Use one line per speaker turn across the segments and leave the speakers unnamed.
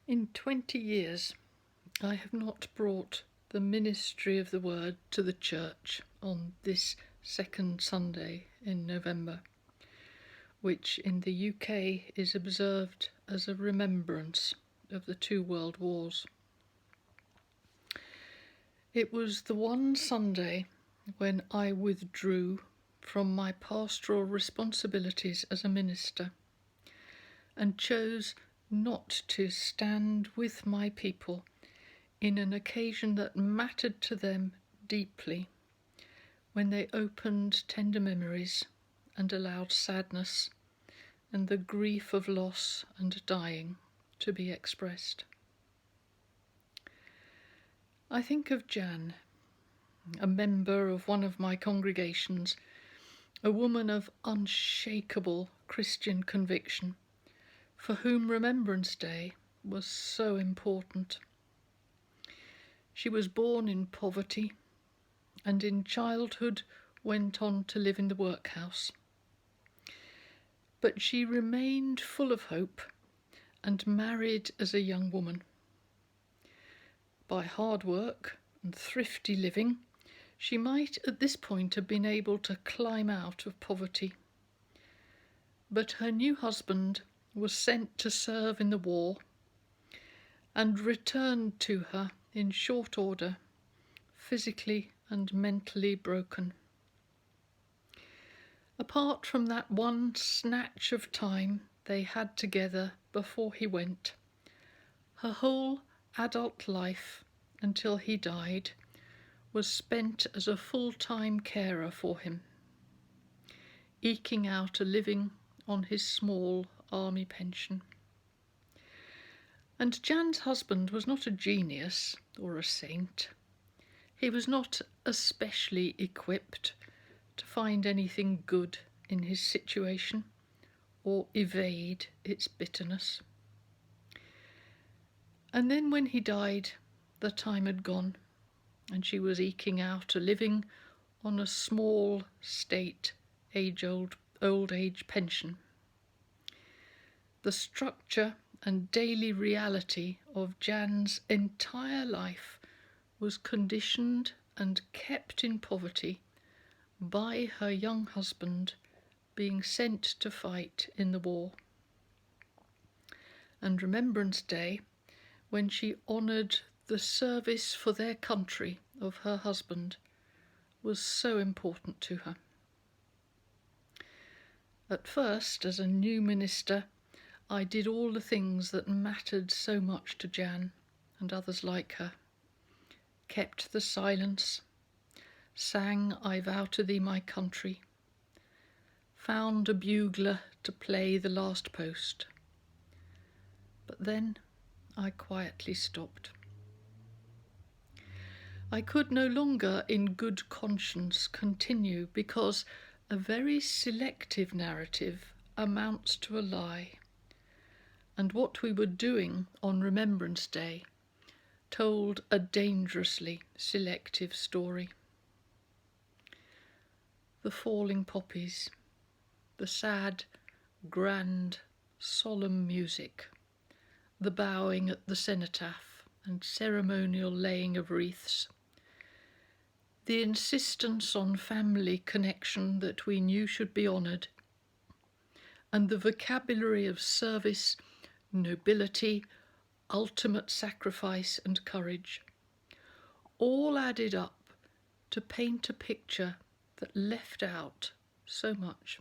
In 20 years, I have not brought the ministry of the Word to the church on this second Sunday in November, which in the UK is observed as a remembrance of the two world wars. It was the one Sunday when I withdrew from my pastoral responsibilities as a minister and chose not to stand with my people in an occasion that mattered to them deeply, when they opened tender memories and allowed sadness and the grief of loss and dying to be expressed. I think of Jan, a member of one of my congregations, a woman of unshakable Christian conviction, for whom Remembrance Day was so important. She was born in poverty and in childhood went on to live in the workhouse. But she remained full of hope and married as a young woman. By hard work and thrifty living, she might at this point have been able to climb out of poverty. But her new husband was sent to serve in the war and returned to her in short order, physically and mentally broken. Apart from that one snatch of time they had together before he went, her whole adult life until he died was spent as a full-time carer for him, eking out a living on his small army pension. And Jan's husband was not a genius or a saint. He was not especially equipped to find anything good in his situation or evade its bitterness. And then when he died, the time had gone, and she was eking out a living on a small state old age pension. The structure and daily reality of Jan's entire life was conditioned and kept in poverty by her young husband being sent to fight in the war. And Remembrance Day, when she honoured the service for their country of her husband, was so important to her. At first, as a new minister, I did all the things that mattered so much to Jan and others like her. Kept the silence, sang I Vow to Thee My Country, found a bugler to play the last post. But then I quietly stopped. I could no longer in good conscience continue, because a very selective narrative amounts to a lie, and what we were doing on Remembrance Day told a dangerously selective story. The falling poppies, the sad, grand, solemn music, the bowing at the cenotaph and ceremonial laying of wreaths, the insistence on family connection that we knew should be honoured, and the vocabulary of service, nobility, ultimate sacrifice and courage, all added up to paint a picture that left out so much.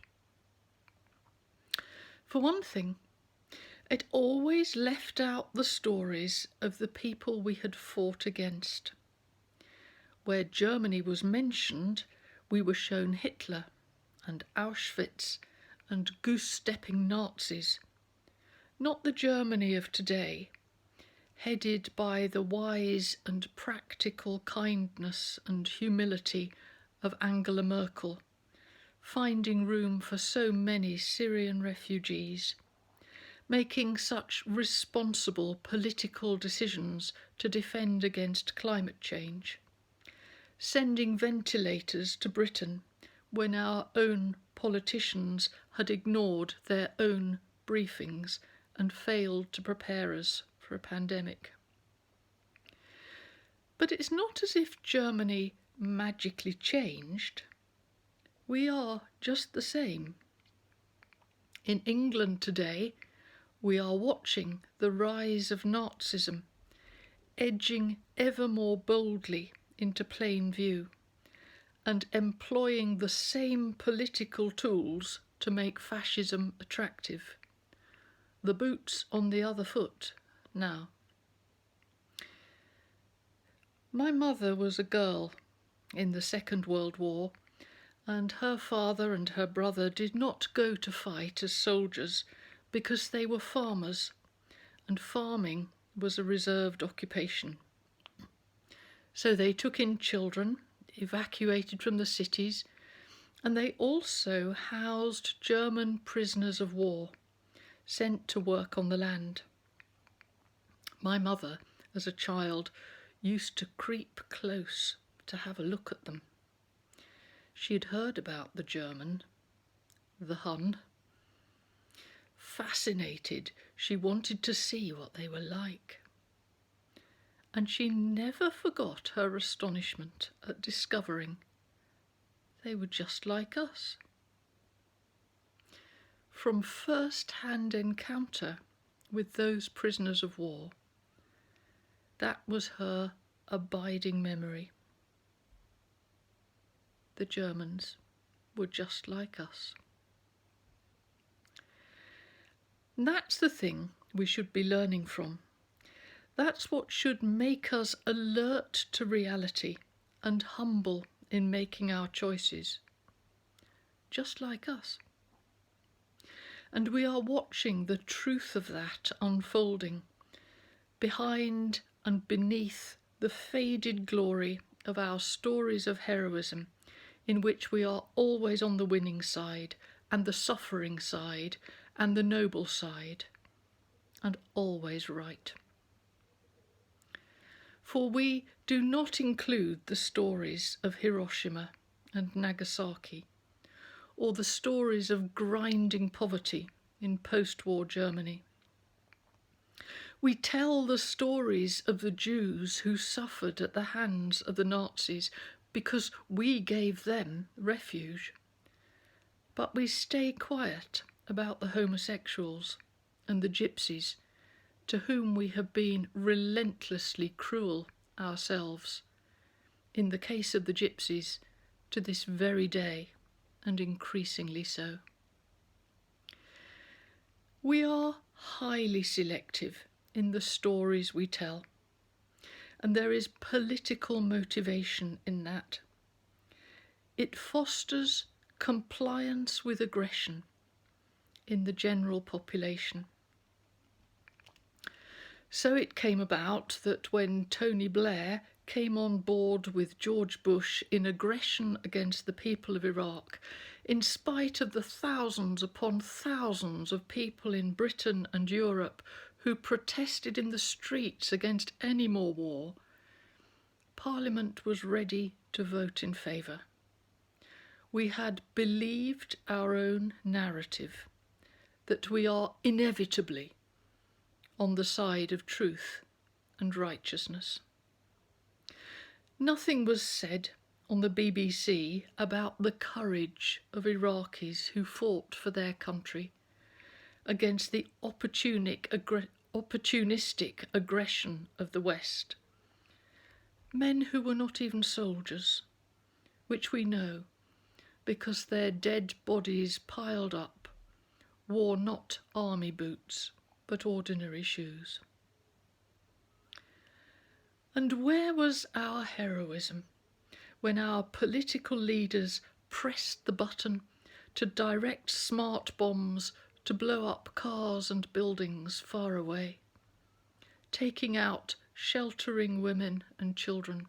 For one thing, it always left out the stories of the people we had fought against. Where Germany was mentioned, we were shown Hitler and Auschwitz and goose-stepping Nazis, not the Germany of today, headed by the wise and practical kindness and humility of Angela Merkel, finding room for so many Syrian refugees, making such responsible political decisions to defend against climate change, sending ventilators to Britain when our own politicians had ignored their own briefings and failed to prepare us for a pandemic. But it's not as if Germany magically changed. We are just the same. In England today, we are watching the rise of Nazism, edging ever more boldly into plain view, and employing the same political tools to make fascism attractive. The boot's on the other foot now. My mother was a girl in the Second World War, and her father and her brother did not go to fight as soldiers because they were farmers, and farming was a reserved occupation. So they took in children, evacuated from the cities, and they also housed German prisoners of war, sent to work on the land. My mother, as a child, used to creep close to have a look at them. She had heard about the German, the Hun. Fascinated, she wanted to see what they were like. And she never forgot her astonishment at discovering they were just like us. From first-hand encounter with those prisoners of war, that was her abiding memory. The Germans were just like us. And that's the thing we should be learning from. That's what should make us alert to reality and humble in making our choices. Just like us. And we are watching the truth of that unfolding behind and beneath the faded glory of our stories of heroism, in which we are always on the winning side and the suffering side and the noble side, and always right. For we do not include the stories of Hiroshima and Nagasaki, or the stories of grinding poverty in post-war Germany. We tell the stories of the Jews who suffered at the hands of the Nazis because we gave them refuge. But we stay quiet about the homosexuals and the gypsies, to whom we have been relentlessly cruel ourselves, in the case of the gypsies, to this very day, and increasingly so. We are highly selective in the stories we tell, and there is political motivation in that. It fosters compliance with aggression in the general population. So it came about that when Tony Blair came on board with George Bush in aggression against the people of Iraq, in spite of the thousands upon thousands of people in Britain and Europe who protested in the streets against any more war, Parliament was ready to vote in favour. We had believed our own narrative, that we are inevitably on the side of truth and righteousness. Nothing was said on the BBC about the courage of Iraqis who fought for their country against the opportunistic aggression of the West. Men who were not even soldiers, which we know because their dead bodies piled up wore not army boots but ordinary shoes. And where was our heroism when our political leaders pressed the button to direct smart bombs to blow up cars and buildings far away, taking out sheltering women and children,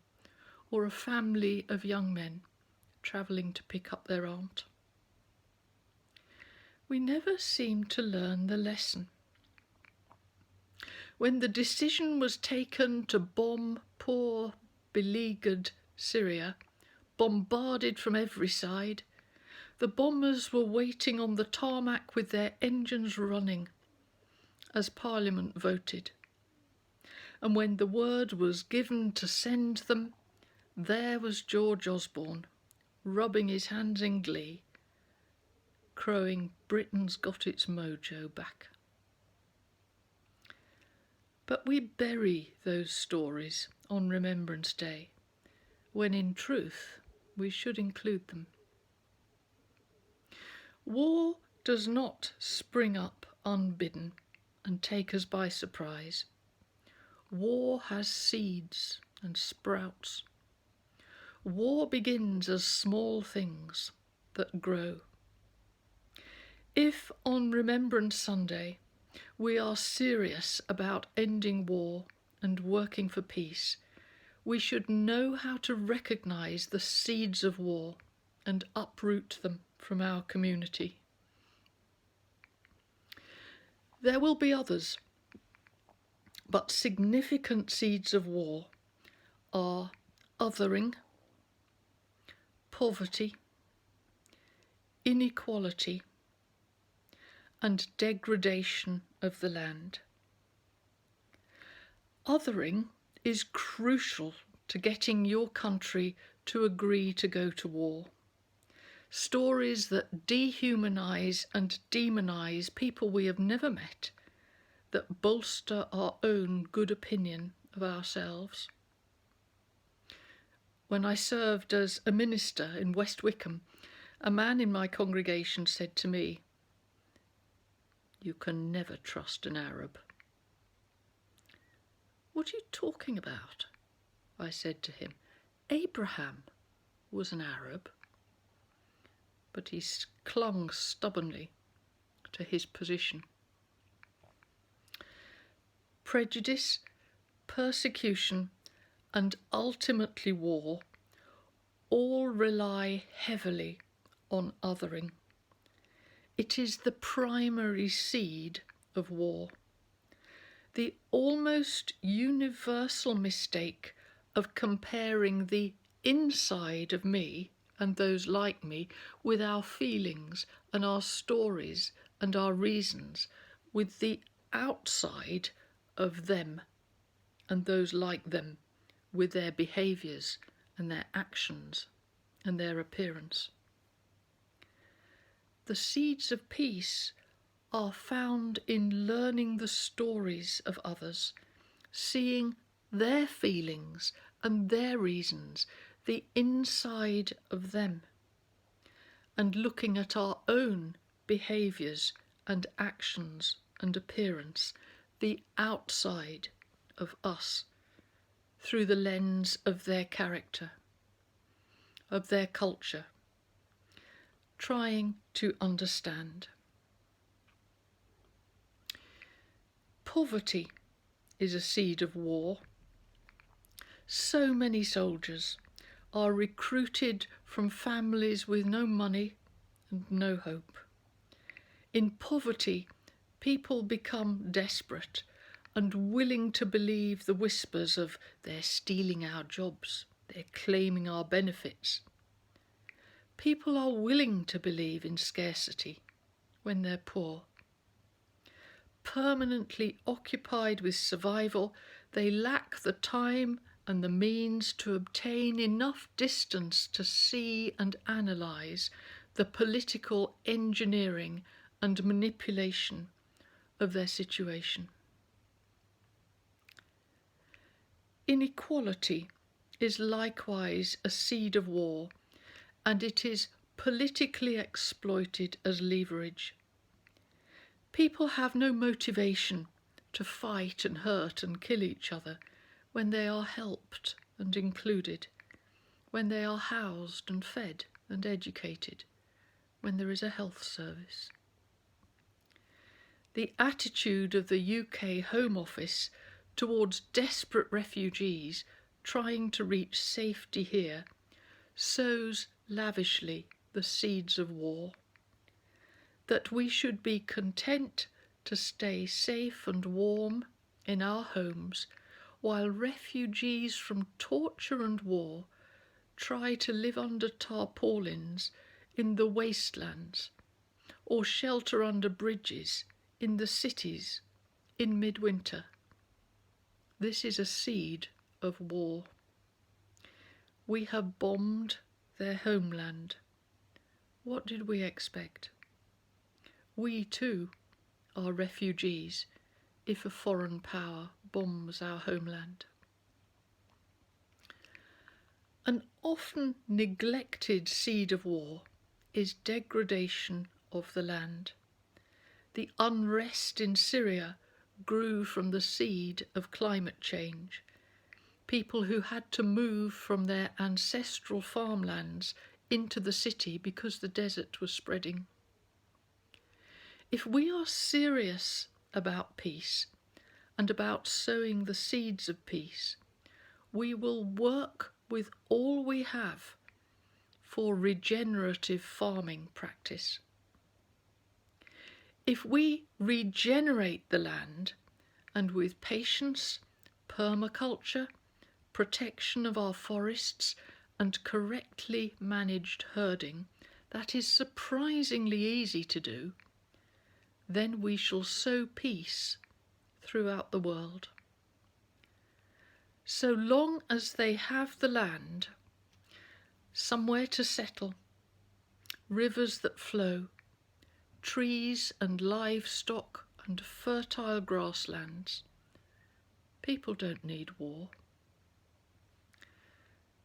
or a family of young men travelling to pick up their aunt? We never seemed to learn the lesson. When the decision was taken to bomb poor, beleaguered Syria, bombarded from every side, the bombers were waiting on the tarmac with their engines running as Parliament voted. and when the word was given to send them, there was George Osborne, rubbing his hands in glee, crowing, "Britain's got its mojo back." But we bury those stories on Remembrance Day, when in truth we should include them. War does not spring up unbidden and take us by surprise. War has seeds and sprouts. War begins as small things that grow. If on Remembrance Sunday we are serious about ending war and working for peace, we should know how to recognise the seeds of war and uproot them from our community. There will be others, but significant seeds of war are othering, poverty, inequality, and degradation of the land. Othering is crucial to getting your country to agree to go to war. Stories that dehumanise and demonise people we have never met, that bolster our own good opinion of ourselves. When I served as a minister in West Wickham, a man in my congregation said to me, "You can never trust an Arab." "What are you talking about?" I said to him. "Abraham was an Arab." But he clung stubbornly to his position. Prejudice, persecution, and ultimately war all rely heavily on othering. It is the primary seed of war. The almost universal mistake of comparing the inside of me and those like me with our feelings and our stories and our reasons with the outside of them and those like them with their behaviours and their actions and their appearance. The seeds of peace are found in learning the stories of others, seeing their feelings and their reasons, the inside of them, and looking at our own behaviours and actions and appearance, the outside of us, through the lens of their character, of their culture, trying to understand. Poverty is a seed of war. So many soldiers are recruited from families with no money and no hope. In poverty, people become desperate and willing to believe the whispers of "they're stealing our jobs, they're claiming our benefits." People are willing to believe in scarcity when they're poor. Permanently occupied with survival, they lack the time and the means to obtain enough distance to see and analyse the political engineering and manipulation of their situation. Inequality is likewise a seed of war, and it is politically exploited as leverage. People have no motivation to fight and hurt and kill each other when they are helped and included, when they are housed and fed and educated, when there is a health service. The attitude of the UK Home Office towards desperate refugees trying to reach safety here sows lavishly the seeds of war. That we should be content to stay safe and warm in our homes while refugees from torture and war try to live under tarpaulins in the wastelands or shelter under bridges in the cities in midwinter. This is a seed of war. We have bombed their homeland. What did we expect? We too are refugees if a foreign power bombs our homeland. An often neglected seed of war is degradation of the land. The unrest in Syria grew from the seed of climate change. People who had to move from their ancestral farmlands into the city because the desert was spreading. If we are serious about peace and about sowing the seeds of peace, we will work with all we have for regenerative farming practice. If we regenerate the land, and with patience, permaculture, protection of our forests, and correctly managed herding, that is surprisingly easy to do, then we shall sow peace throughout the world. So long as they have the land, somewhere to settle, rivers that flow, trees and livestock and fertile grasslands, people don't need war.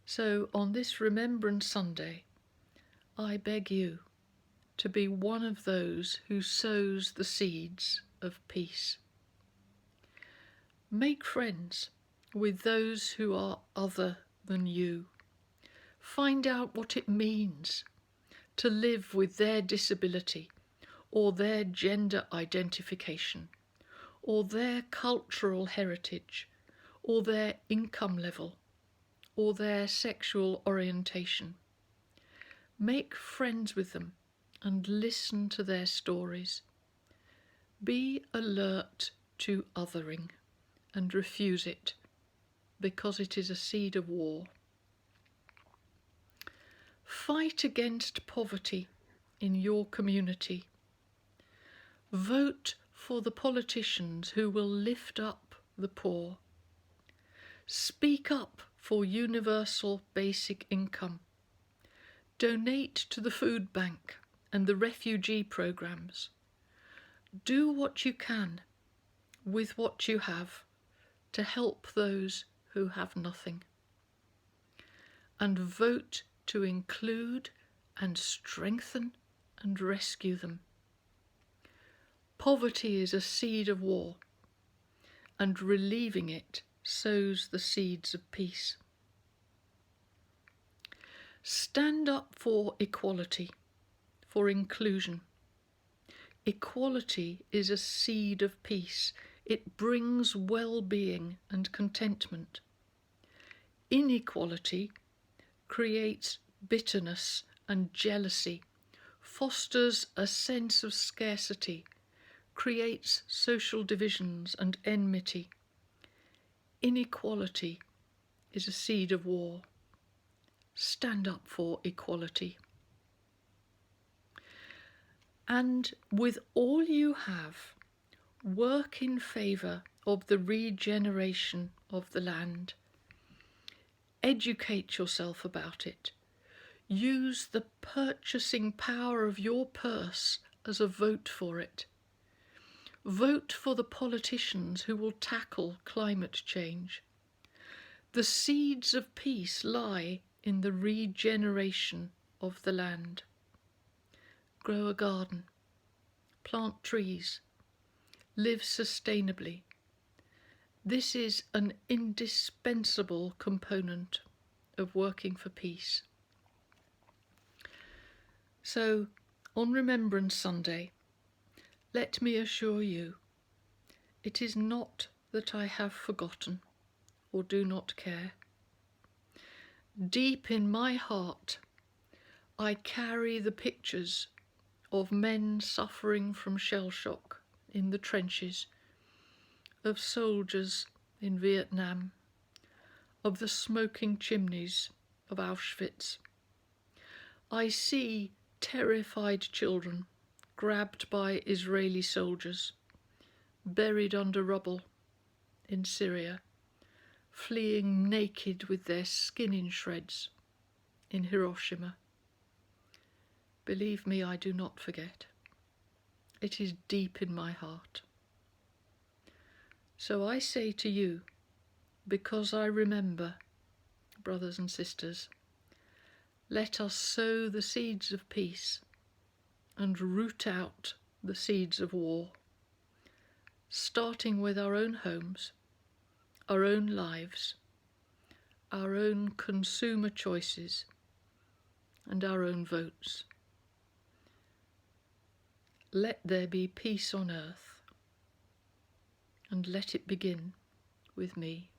So on this Remembrance Sunday, I beg you to be one of those who sows the seeds of peace. Make friends with those who are other than you. Find out what it means to live with their disability or their gender identification or their cultural heritage or their income level or their sexual orientation. Make friends with them and listen to their stories. Be alert to othering and refuse it, because it is a seed of war. Fight against poverty in your community. Vote for the politicians who will lift up the poor. Speak up for universal basic income. Donate to the food bank and the refugee programs. Do what you can with what you have to help those who have nothing. And vote to include and strengthen and rescue them. Poverty is a seed of war, and relieving it sows the seeds of peace. Stand up for equality, for inclusion. Equality is a seed of peace. It brings well-being and contentment. Inequality creates bitterness and jealousy, fosters a sense of scarcity, creates social divisions and enmity. Inequality is a seed of war. Stand up for equality. And with all you have, work in favour of the regeneration of the land. Educate yourself about it. Use the purchasing power of your purse as a vote for it. Vote for the politicians who will tackle climate change. The seeds of peace lie in the regeneration of the land. Grow a garden, plant trees, live sustainably. This is an indispensable component of working for peace. So, on Remembrance Sunday, let me assure you, it is not that I have forgotten or do not care. Deep in my heart, I carry the pictures of men suffering from shell shock in the trenches, of soldiers in Vietnam, of the smoking chimneys of Auschwitz. I see terrified children grabbed by Israeli soldiers, buried under rubble in Syria. fleeing naked with their skin in shreds in Hiroshima. Believe me, I do not forget. It is deep in my heart. So I say to you, because I remember, brothers and sisters, let us sow the seeds of peace and root out the seeds of war, starting with our own homes, our own lives, our own consumer choices, and our own votes. Let there be peace on earth, and let it begin with me.